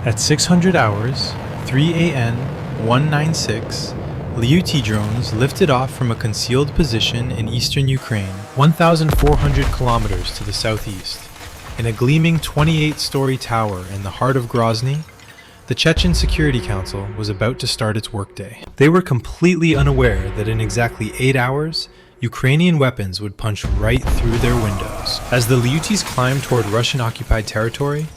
At 600 hours, 3 AN 196, Lyuty drones lifted off from a concealed position in eastern Ukraine, 1,400 kilometers to the southeast. In a gleaming 28-story tower in the heart of Grozny, the Chechen Security Council was about to start its workday. They were completely unaware that in exactly 8 hours, Ukrainian weapons would punch right through their windows. As the Lyutys climbed toward Russian-occupied territory,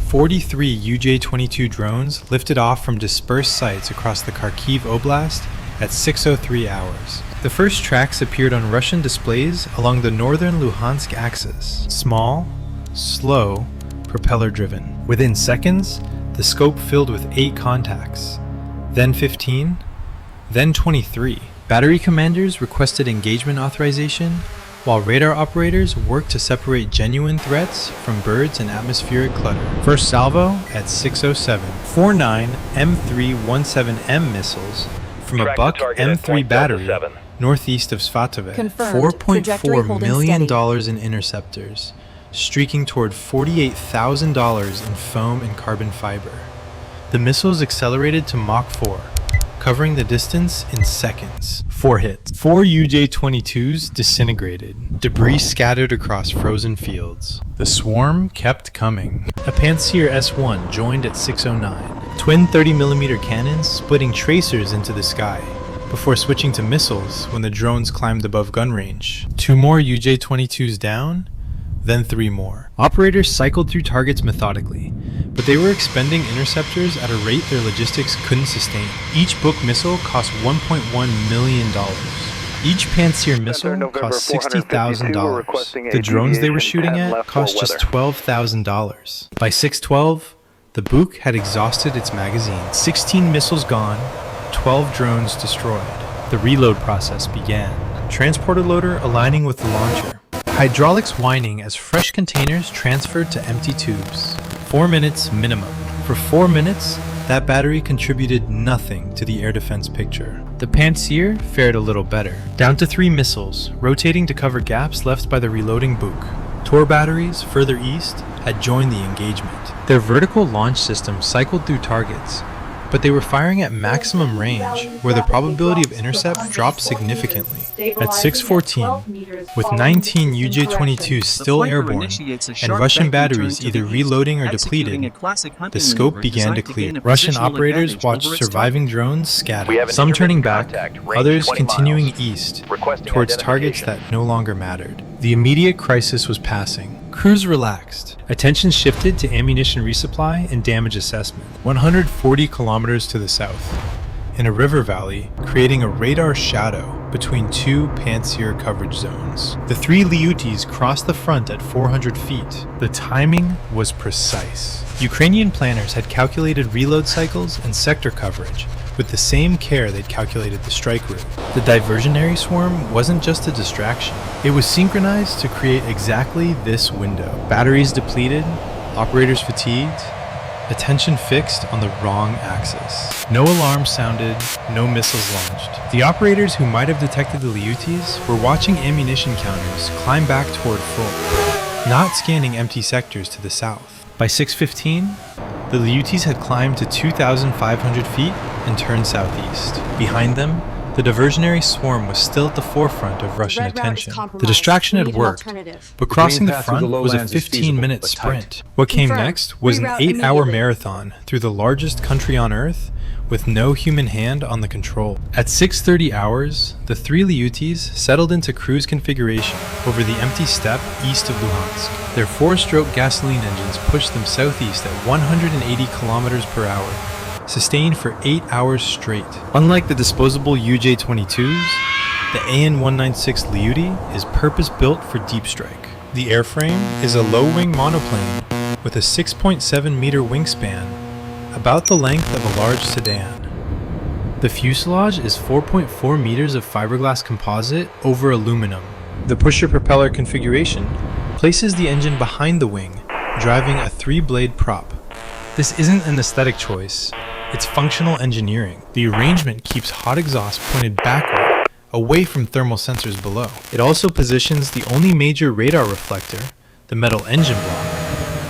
43 UJ-22 drones lifted off from dispersed sites across the Kharkiv Oblast at 6:03 hours. The first tracks appeared on Russian displays along the northern Luhansk axis. Small, slow, propeller-driven. Within seconds, the scope filled with 8 contacts, then 15, then 23. Battery commanders requested engagement authorization, while radar operators worked to separate genuine threats from birds and atmospheric clutter. First salvo at 6:07. 49 M317M missiles from a Buck M3 battery northeast of Svatove. $4.4 million in interceptors, streaking toward $48,000 in foam and carbon fiber. The missiles accelerated to Mach 4, covering the distance in seconds. 4 hits. 4 UJ-22s disintegrated, debris scattered across frozen fields. The swarm kept coming. A Pantsir S-1 joined at 6:09. Twin 30mm cannons splitting tracers into the sky, before switching to missiles when the drones climbed above gun range. 2 more UJ-22s down, then 3 more. Operators cycled through targets methodically, but they were expending interceptors at a rate their logistics couldn't sustain. Each Buk missile cost $1.1 million. Each Pantsir missile cost $60,000. The drones they were shooting at cost just $12,000. By 6:12, the Buk had exhausted its magazine. 16 missiles gone, 12 drones destroyed. The reload process began. Transporter loader aligning with the launcher. Hydraulics whining as fresh containers transferred to empty tubes. 4 minutes minimum. For 4 minutes, that battery contributed nothing to the air defense picture. The Pantsir fared a little better. Down to 3 missiles, rotating to cover gaps left by the reloading Buk. Tor batteries, further east, had joined the engagement. Their vertical launch system cycled through targets, but they were firing at maximum range, where the probability of intercept dropped significantly. At 6:14, with 19 UJ-22s still airborne, and Russian batteries either reloading or depleted, the scope began to clear. Russian operators watched surviving drones scatter, some turning back, others continuing east, towards targets that no longer mattered. The immediate crisis was passing. Crews relaxed. Attention shifted to ammunition resupply and damage assessment. 140 kilometers to the south, in a river valley, creating a radar shadow between 2 Pantsir coverage zones. The 3 Lyutys crossed the front at 400 feet. The timing was precise. Ukrainian planners had calculated reload cycles and sector coverage with the same care they'd calculated the strike route. The diversionary swarm wasn't just a distraction. It was synchronized to create exactly this window. Batteries depleted, operators fatigued, attention fixed on the wrong axis. No alarm sounded, no missiles launched. The operators who might have detected the Lyutys were watching ammunition counters climb back toward full, not scanning empty sectors to the south. By 6:15, the Lyutys had climbed to 2,500 feet and turned southeast. Behind them, the diversionary swarm was still at the forefront of Russian attention. The distraction had worked, but crossing the front was a 15-minute sprint. What came next was an 8-hour marathon through the largest country on Earth with no human hand on the control. At 6:30 hours, the 3 Lyutys settled into cruise configuration over the empty steppe east of Luhansk. Their 4-stroke gasoline engines pushed them southeast at 180 kilometers per hour, sustained for 8 hours straight. Unlike the disposable UJ-22s, the AN-196 Lyuty is purpose-built for deep strike. The airframe is a low-wing monoplane with a 6.7-meter wingspan, about the length of a large sedan. The fuselage is 4.4 meters of fiberglass composite over aluminum. The pusher-propeller configuration places the engine behind the wing, driving a 3-blade prop. This isn't an aesthetic choice. It's functional engineering. The arrangement keeps hot exhaust pointed backward, away from thermal sensors below. It also positions the only major radar reflector, the metal engine block,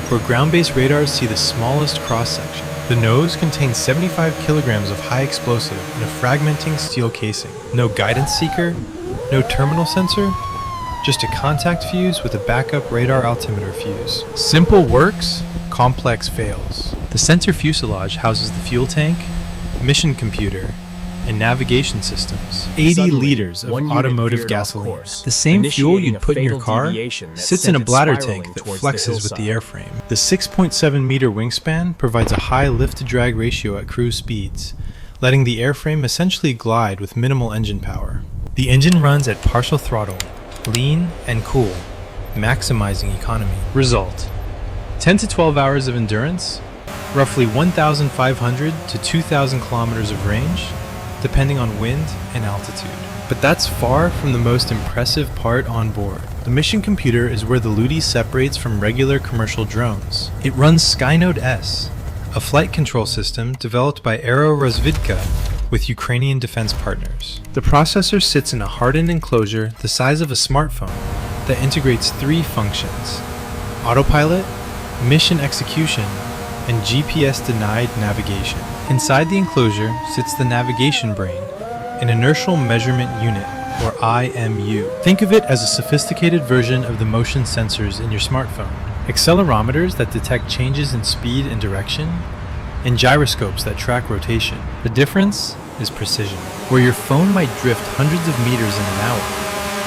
where ground-based radars see the smallest cross-section. The nose contains 75 kilograms of high explosive in a fragmenting steel casing. No guidance seeker, no terminal sensor, just a contact fuse with a backup radar altimeter fuse. Simple works, complex fails. The center fuselage houses the fuel tank, mission computer, and navigation systems. 80 liters of automotive gasoline. The same fuel you'd put in your car sits in a bladder tank that flexes with the airframe. The 6.7 meter wingspan provides a high lift-to-drag ratio at cruise speeds, letting the airframe essentially glide with minimal engine power. The engine runs at partial throttle, lean and cool, maximizing economy. Result: 10 to 12 hours of endurance, roughly 1,500 to 2,000 kilometers of range, depending on wind and altitude. But that's far from the most impressive part on board. The mission computer is where the Lyuty separates from regular commercial drones. It runs Skynode S, a flight control system developed by Aerorozvidka with Ukrainian defense partners. The processor sits in a hardened enclosure the size of a smartphone that integrates 3 functions: autopilot, mission execution, and GPS-denied navigation. Inside the enclosure sits the navigation brain, an inertial measurement unit, or IMU. Think of it as a sophisticated version of the motion sensors in your smartphone. Accelerometers that detect changes in speed and direction, and gyroscopes that track rotation. The difference is precision. Where your phone might drift hundreds of meters in an hour,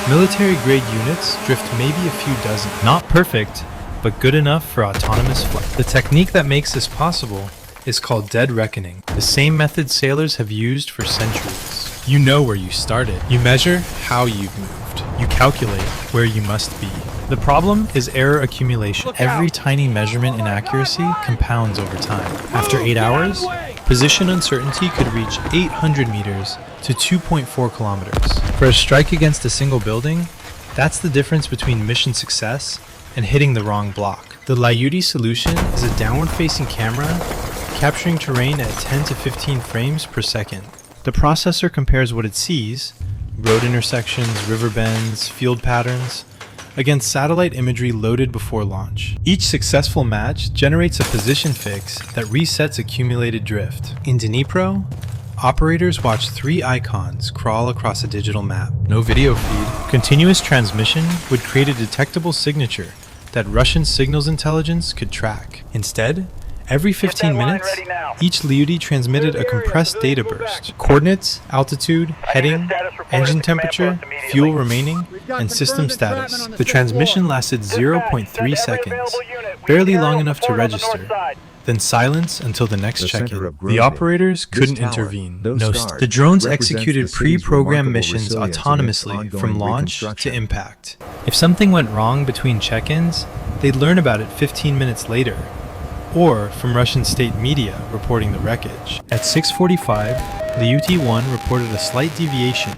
military-grade units drift maybe a few dozen. Not perfect, but good enough for autonomous flight. The technique that makes this possible is called dead reckoning, the same method sailors have used for centuries. You know where you started. You measure how you've moved. You calculate where you must be. The problem is error accumulation. Every tiny measurement inaccuracy compounds over time. After 8 hours, position uncertainty could reach 800 meters to 2.4 kilometers. For a strike against a single building, that's the difference between mission success and hitting the wrong block. The Lyuty solution is a downward-facing camera capturing terrain at 10 to 15 frames per second. The processor compares what it sees, road intersections, river bends, field patterns, against satellite imagery loaded before launch. Each successful match generates a position fix that resets accumulated drift. In Dnipro, operators watch 3 icons crawl across a digital map. No video feed. Continuous transmission would create a detectable signature that Russian signals intelligence could track. Instead, every 15 minutes, each Lyuty transmitted a compressed data burst. Coordinates, altitude, heading, engine temperature, fuel remaining, and system status. The transmission lasted 0.3 seconds, barely long enough to register, then silence until the next check-in. The operators couldn't intervene. No start. The drones executed pre-programmed missions autonomously from launch to impact. If something went wrong between check-ins, they'd learn about it 15 minutes later, or from Russian state media reporting the wreckage. At 6:45, Lyuty-1 reported a slight deviation,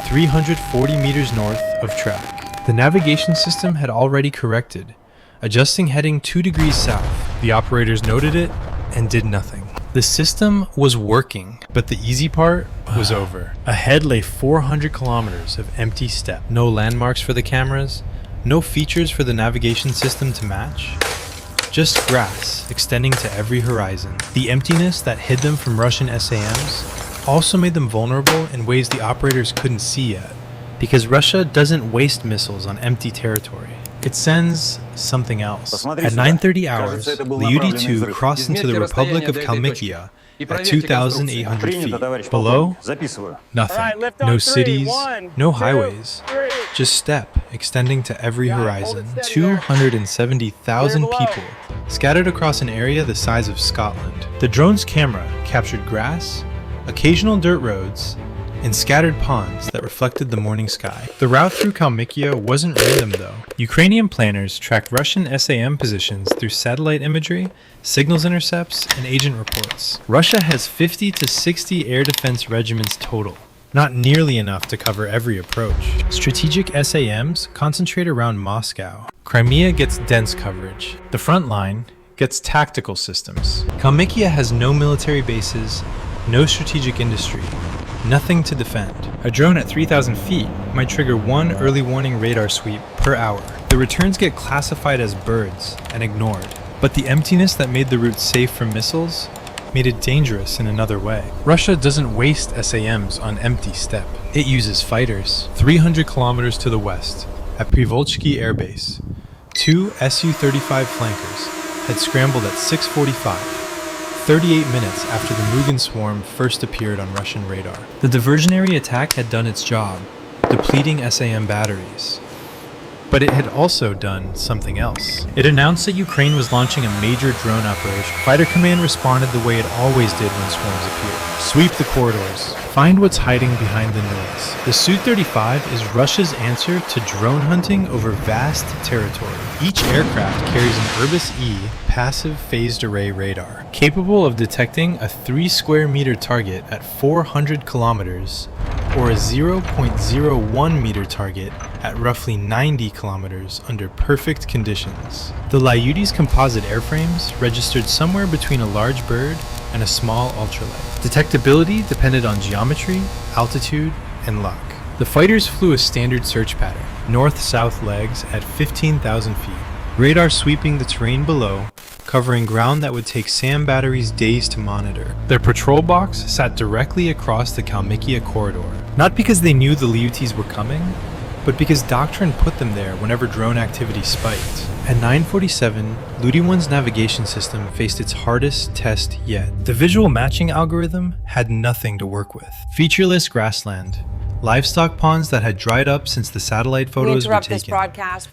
340 meters north of track. The navigation system had already corrected, adjusting heading 2 degrees south. The operators noted it and did nothing. The system was working, but the easy part was over. Ahead lay 400 kilometers of empty steppe. No landmarks for the cameras, no features for the navigation system to match. Just grass extending to every horizon. The emptiness that hid them from Russian SAMs also made them vulnerable in ways the operators couldn't see yet, because Russia doesn't waste missiles on empty territory. It sends something else. At 9:30 hours, Lyuty-2 crossed into the Republic of Kalmykia at 2,800 feet. Below, nothing. No cities, no highways. Just steppe extending to every horizon. 270,000 people scattered across an area the size of Scotland. The drone's camera captured grass, occasional dirt roads, and scattered ponds that reflected the morning sky. The route through Kalmykia wasn't random though. Ukrainian planners tracked Russian SAM positions through satellite imagery, signals intercepts, and agent reports. Russia has 50 to 60 air defense regiments total, not nearly enough to cover every approach. Strategic SAMs concentrate around Moscow. Crimea gets dense coverage. The front line gets tactical systems. Kalmykia has no military bases, no strategic industry, nothing to defend. A drone at 3,000 feet might trigger 1 early warning radar sweep per hour. The returns get classified as birds and ignored. But the emptiness that made the route safe from missiles made it dangerous in another way. Russia doesn't waste SAMs on empty steppe. It uses fighters. 300 kilometers to the west, at Privolzhky Air Base, 2 Su-35 flankers had scrambled at 6:45, 38 minutes after the Mugen swarm first appeared on Russian radar. The diversionary attack had done its job, depleting SAM batteries. But it had also done something else. It announced that Ukraine was launching a major drone operation. Fighter Command responded the way it always did when swarms appear. Sweep the corridors. Find what's hiding behind the noise. The Su-35 is Russia's answer to drone hunting over vast territory. Each aircraft carries an Urbis-E passive phased array radar, capable of detecting a 3 square meter target at 400 kilometers or a 0.01 meter target at roughly 90 kilometers under perfect conditions. The Lyuty's composite airframes registered somewhere between a large bird and a small ultralight. Detectability depended on geometry, altitude, and luck. The fighters flew a standard search pattern, north-south legs at 15,000 feet. Radar sweeping the terrain below, covering ground that would take SAM batteries days to monitor. Their patrol box sat directly across the Kalmykia corridor, not because they knew the Lyutys were coming, but because Doctrine put them there whenever drone activity spiked. At 9:47, Lyuty 1's navigation system faced its hardest test yet. The visual matching algorithm had nothing to work with. Featureless grassland, livestock ponds that had dried up since the satellite photos were taken,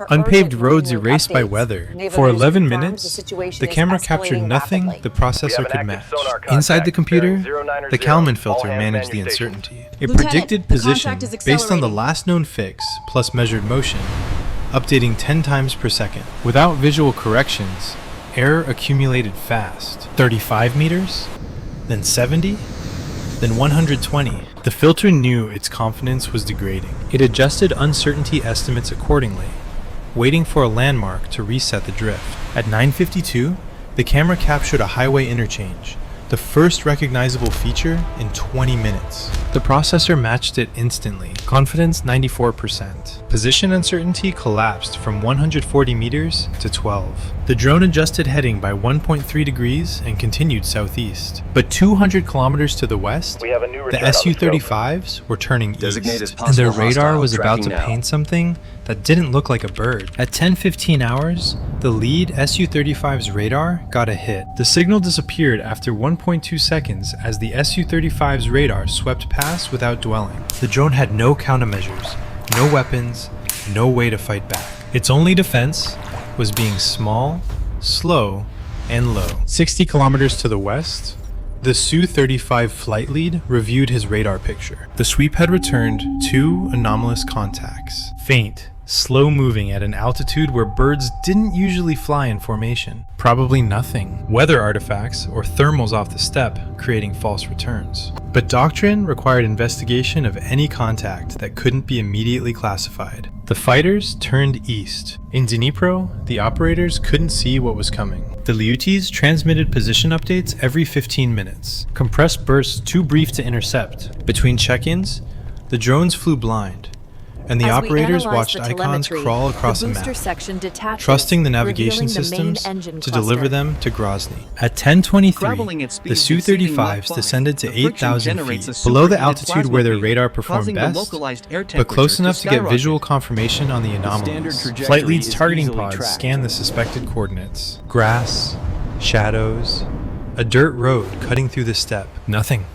unpaved roads erased by weather. For 11 minutes, the camera captured nothing the processor could match. Inside the computer, the Kalman filter managed the uncertainty. It predicted position based on the last known fix plus measured motion, updating 10 times per second. Without visual corrections, error accumulated fast. 35 meters, then 70, then 120. The filter knew its confidence was degrading. It adjusted uncertainty estimates accordingly, waiting for a landmark to reset the drift. At 9:52, the camera captured a highway interchange, the first recognizable feature in 20 minutes. The processor matched it instantly. Confidence 94%. Position uncertainty collapsed from 140 meters to 12. The drone adjusted heading by 1.3 degrees and continued southeast. But 200 kilometers to the west, the Su-35s were turning east, and their radar was about to paint something that didn't look like a bird. At 10:15 hours, the lead Su-35's radar got a hit. The signal disappeared after 1.2 seconds as the Su-35's radar swept past without dwelling. The drone had no countermeasures, no weapons, no way to fight back. Its only defense was being small, slow, and low. 60 kilometers to the west, the Su-35 flight lead reviewed his radar picture. The sweep had returned 2 anomalous contacts. Faint, slow-moving at an altitude where birds didn't usually fly in formation. Probably nothing. Weather artifacts or thermals off the steppe, creating false returns. But Doctrine required investigation of any contact that couldn't be immediately classified. The fighters turned east. In Dnipro, the operators couldn't see what was coming. The Lyutys transmitted position updates every 15 minutes, compressed bursts too brief to intercept. Between check-ins, the drones flew blind, and the operators watched icons crawl across a map, trusting the navigation systems to deliver them to Grozny. At 10:23, the Su-35s descended to 8,000 feet, below the altitude where their radar performed best, but close enough to get visual confirmation on the anomalies. Flight lead's targeting pods scanned the suspected coordinates. Grass, shadows, a dirt road cutting through the steppe. Nothing.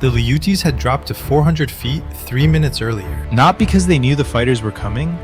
The Lyutys had dropped to 400 feet 3 minutes earlier, not because they knew the fighters were coming,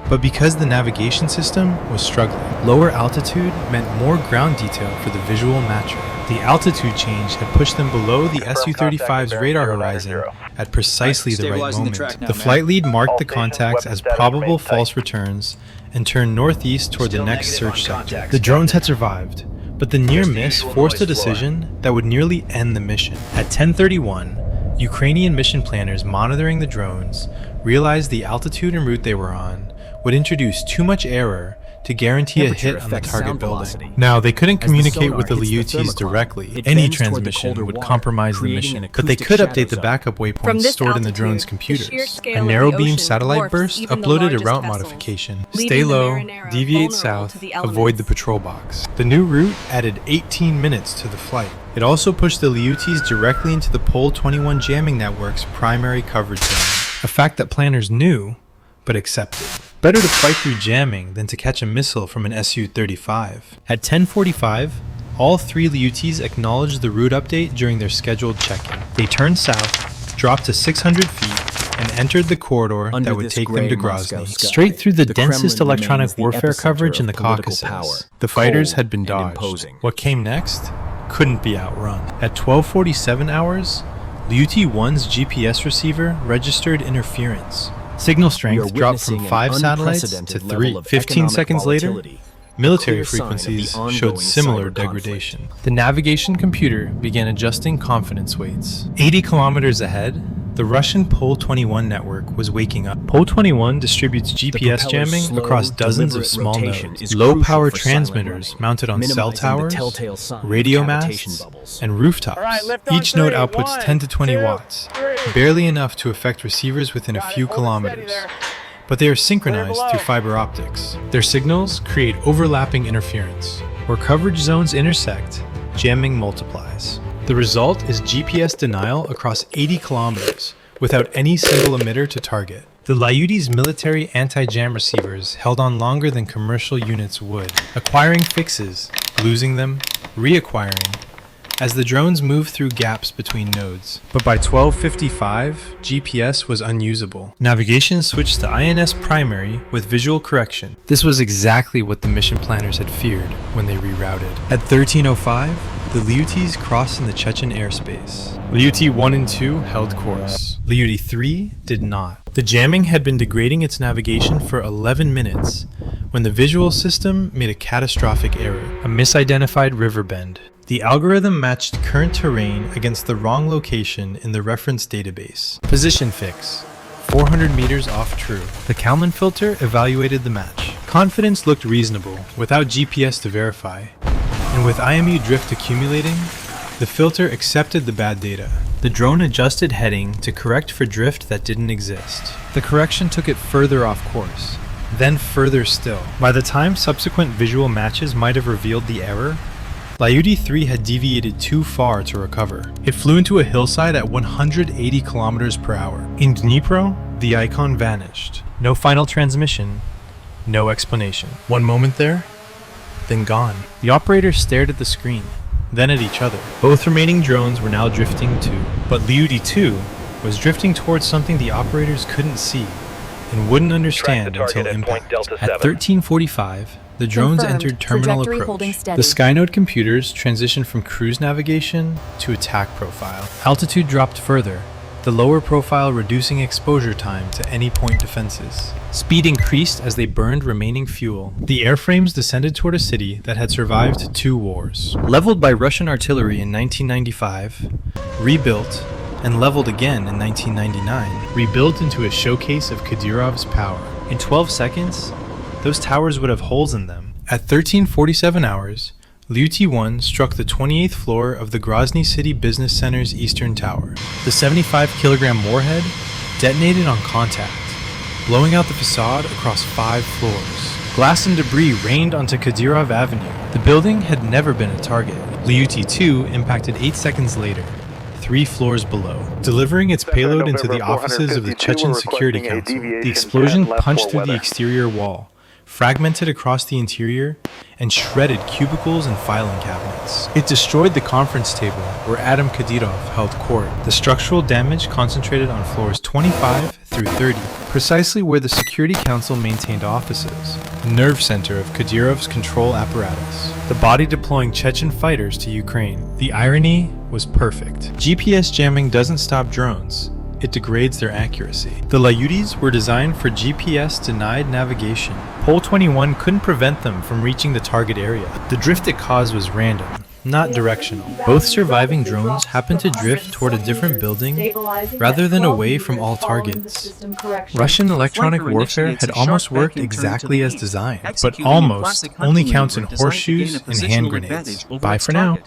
but because the navigation system was struggling. Lower altitude meant more ground detail for the visual matcher. The altitude change had pushed them below the Su-35's radar horizon at precisely the right moment. The flight lead marked the contacts as probable false returns and turned northeast toward the next search sector. The drones had survived, but the near miss forced a decision that would nearly end the mission. At 10:31, Ukrainian mission planners monitoring the drones realized the altitude and route they were on would introduce too much error to guarantee a Temperature hit on the affects target sound building. velocity. Now, they couldn't As the communicate sonar with the hits the Lyutis thermocline, directly. it Any bends toward the transmission colder would water, compromise the creating mission, an but they acoustic could shadow update the zone. backup From waypoints this stored in the altitude, drone's the computers. sheer A scale of narrow the beam ocean satellite dwarfs burst even the uploaded a largest route vessels, modification. leaving Stay the low, marinera deviate vulnerable south, to the avoid elements. the patrol box. The new route added 18 minutes to the flight. It also pushed the Lyutis directly into the Pole 21 jamming network's primary coverage zone, a fact that planners knew, but accepted. Better to fight through jamming than to catch a missile from an Su-35. At 10:45, all three Lyutis acknowledged the route update during their scheduled check-in. They turned south, dropped to 600 feet, and entered the corridor Under that would this take them to gray Moscow Grozny, sky, straight through the the densest Kremlin electronic remains the warfare epicenter coverage in the of political Caucasus. power, The fighters cold had been and dodged. imposing. What came next couldn't be outrun. At 12:47 hours, Lyuty 1's GPS receiver registered interference. Signal We are strength dropped from witnessing 5 an satellites to unprecedented 3. level of 15 economic seconds later, volatility. military A clear sign of the frequencies ongoing showed similar cyber degradation. conflict. The navigation computer began adjusting confidence weights. 80 kilometers ahead, the Russian Pole 21 network was waking up. Pole 21 distributes GPS propeller's jamming slow, across dozens of deliberate small rotation nodes. is Low-power crucial for silent transmitters running, mounted on cell minimizing the towers, telltale sign of radio cavitation masts, bubbles. and rooftops. All right, lift on Each node three. outputs 1, 10 to 20 2, watts, 3. barely enough to affect receivers within a Got it. few Hold it steady kilometers. there. But they are synchronized below. through fiber optics. Their signals create overlapping interference. Where coverage zones intersect, jamming multiplies. The result is GPS denial across 80 kilometers without any single emitter to target. The Lyuti's military anti-jam receivers held on longer than commercial units would, acquiring fixes, losing them, reacquiring, as the drones moved through gaps between nodes. But by 12:55, GPS was unusable. Navigation switched to INS primary with visual correction. This was exactly what the mission planners had feared when they rerouted. At 13:05, the Lyutis crossed in the Chechen airspace. Lyuty 1 and 2 held course. Lyuty 3 did not. The jamming had been degrading its navigation for 11 minutes when the visual system made a catastrophic error, a misidentified river bend. The algorithm matched current terrain against the wrong location in the reference database. Position fix, 400 meters off true. The Kalman filter evaluated the match. Confidence looked reasonable without GPS to verify. And with IMU drift accumulating, the filter accepted the bad data. The drone adjusted heading to correct for drift that didn't exist. The correction took it further off course, then further still. By the time subsequent visual matches might have revealed the error, Lyuty 3 had deviated too far to recover. It flew into a hillside at 180 kilometers per hour. In Dnipro, the icon vanished. No final transmission, no explanation. One moment there, then gone. The operator stared at the screen, then at each other. Both remaining drones were now drifting too. But Lyuty 2 was drifting towards something the operators couldn't see and wouldn't understand until impact. At 13:45, the drones Confirmed. entered terminal Trajectory approach. holding steady. The Skynode computers transitioned from cruise navigation to attack profile. Altitude dropped further, the lower profile reducing exposure time to any point defenses. Speed increased as they burned remaining fuel. The airframes descended toward a city that had survived 2 wars. Leveled by Russian artillery in 1995, rebuilt, and leveled again in 1999, rebuilt into a showcase of Kadyrov's power. In 12 seconds, those towers would have holes in them. At 13:47 hours, Lyuty 1 struck the 28th floor of the Grozny City Business Center's eastern tower. The 75-kilogram warhead detonated on contact, blowing out the facade across 5 floors. Glass and debris rained onto Kadyrov Avenue. The building had never been a target. Lyuty 2 impacted 8 seconds later, 3 floors below, delivering its payload into the offices of the Chechen Security Council. The explosion punched through the exterior wall, fragmented across the interior, and shredded cubicles and filing cabinets. It destroyed the conference table where Adam Kadyrov held court. The structural damage concentrated on floors 25 through 30, precisely where the Security Council maintained offices, the nerve center of Kadyrov's control apparatus, the body deploying Chechen fighters to Ukraine. The irony was perfect. GPS jamming doesn't stop drones. It degrades their accuracy. The Lyutis were designed for GPS-denied navigation. Pole 21 couldn't prevent them from reaching the target area. The drift it caused was random, not directional. Both surviving drones happened to drift toward a different building rather than away from all targets. Russian electronic warfare had almost worked exactly as designed, but almost only counts in horseshoes and hand grenades. Bye for now.